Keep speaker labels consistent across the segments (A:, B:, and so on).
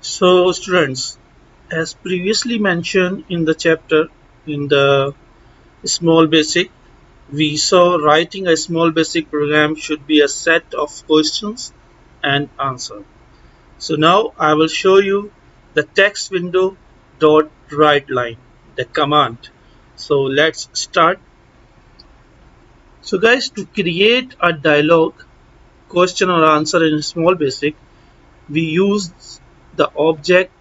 A: So students, as previously mentioned in the chapter in the small basic, we saw writing a small basic program should be a set of questions and answer. So now I will show you the text window dot write line, the command. So let's start. So guys, to create a dialog question or answer in small basic, we use the object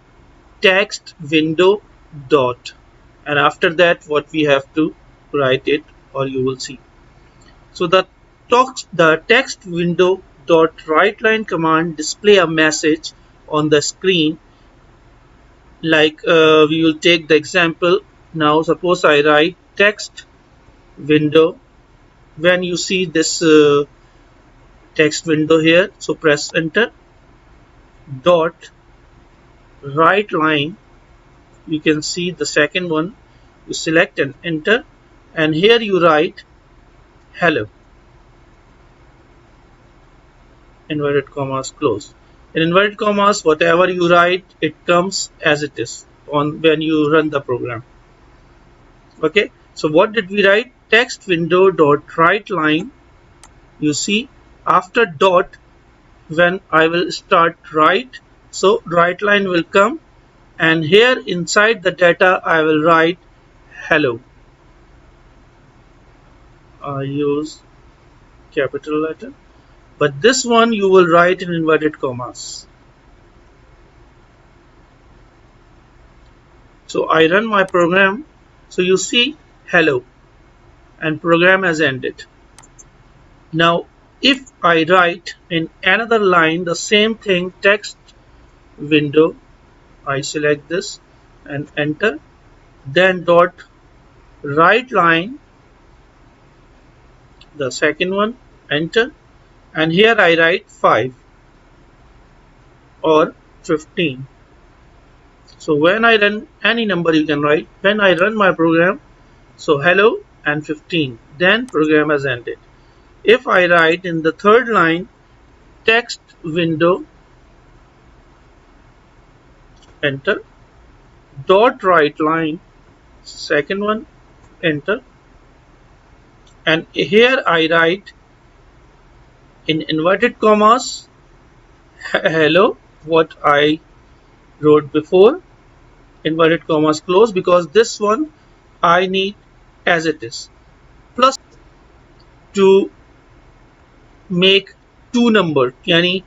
A: text window dot, and after that what we have to write it, or you will see. So the text window dot write line command display a message on the screen, like we will take the example. Now suppose I write text window. When you see this text window here, so press enter. Dot write line, you can see the second one, you select and enter, and here you write hello, inverted commas close. In inverted commas, whatever you write, it comes as it is on when you run the program. Okay, so what did we write? Text window dot write line. You see, after dot, when I will start write, so write line will come, and here inside the data I will write hello. I use capital letter, but this one you will write in inverted commas. So I run my program. So you see hello, and program has ended. Now if I write in another line the same thing, text window, I select this and enter, then dot write line, the second one, enter, and here I write 5 or 15. So when I run any number you can write. When I run my program, so hello and 15, then program has ended. If I write in the third line text window, enter, dot write line, second one, enter, and here I write in inverted commas hello, what I wrote before, inverted commas close, because this one I need as it is, plus to make two numbers. Yani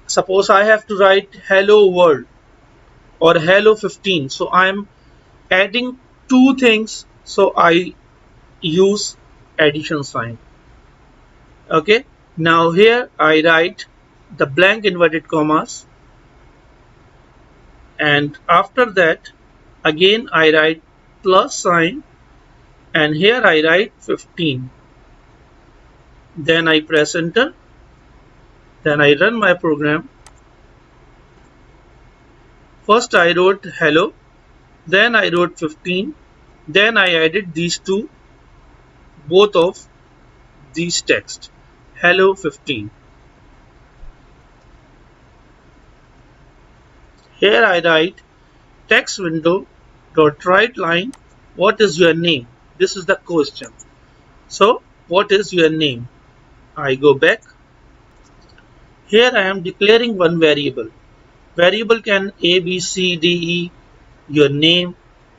A: suppose I have to write hello world or hello 15, so I am adding two things, so I use addition sign. Okay, now here I write the blank inverted commas, and after that again I write plus sign, and here I write 15, then I press enter, then I run my program. First I wrote hello, then I wrote 15, then I added these two, both of these text, hello 15. Here I write text window dot write line, what is your name? This is the question. So what is your name? I go back. Here I am declaring one variable. Variable can A, B, C, D, E, your name,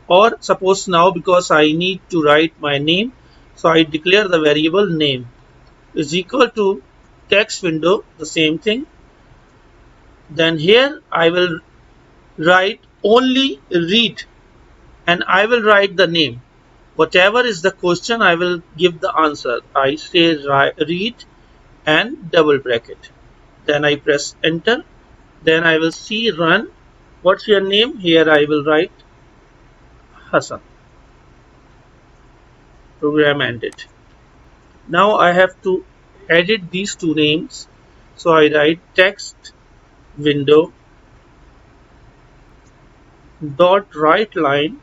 A: or suppose now because I need to write my name, so I declare the variable name is equal to text window, the same thing. Then here I will write only read, and I will write the name. Whatever is the question, I will give the answer. I say read and double bracket. Then I press enter. Then I will see run. What's your name? Here I will write Hassan. Program ended. Now I have to edit these two names. So I write text window dot write line,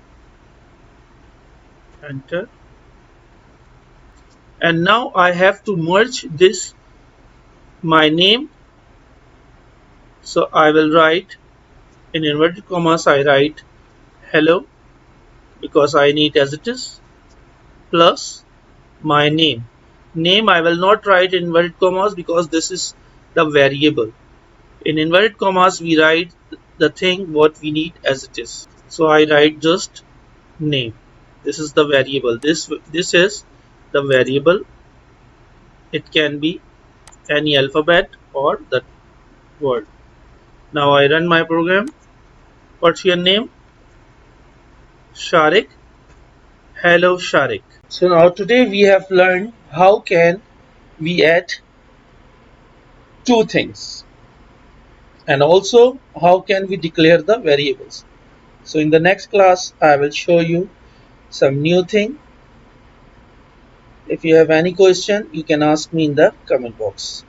A: enter, and now I have to merge this my name, so I will write In inverted commas, I write hello because I need as it is, plus my name. Name I will not write in inverted commas because this is the variable. In inverted commas, we write the thing what we need as it is. So I write just name. This is the variable. This is the variable. It can be any alphabet or the word. Now I run my program. What's your name? Sharik. Hello Sharik. So now today we have learned how can we add two things, and also how can we declare the variables. So in the next class I will show you some new thing. If you have any question you can ask me in the comment box.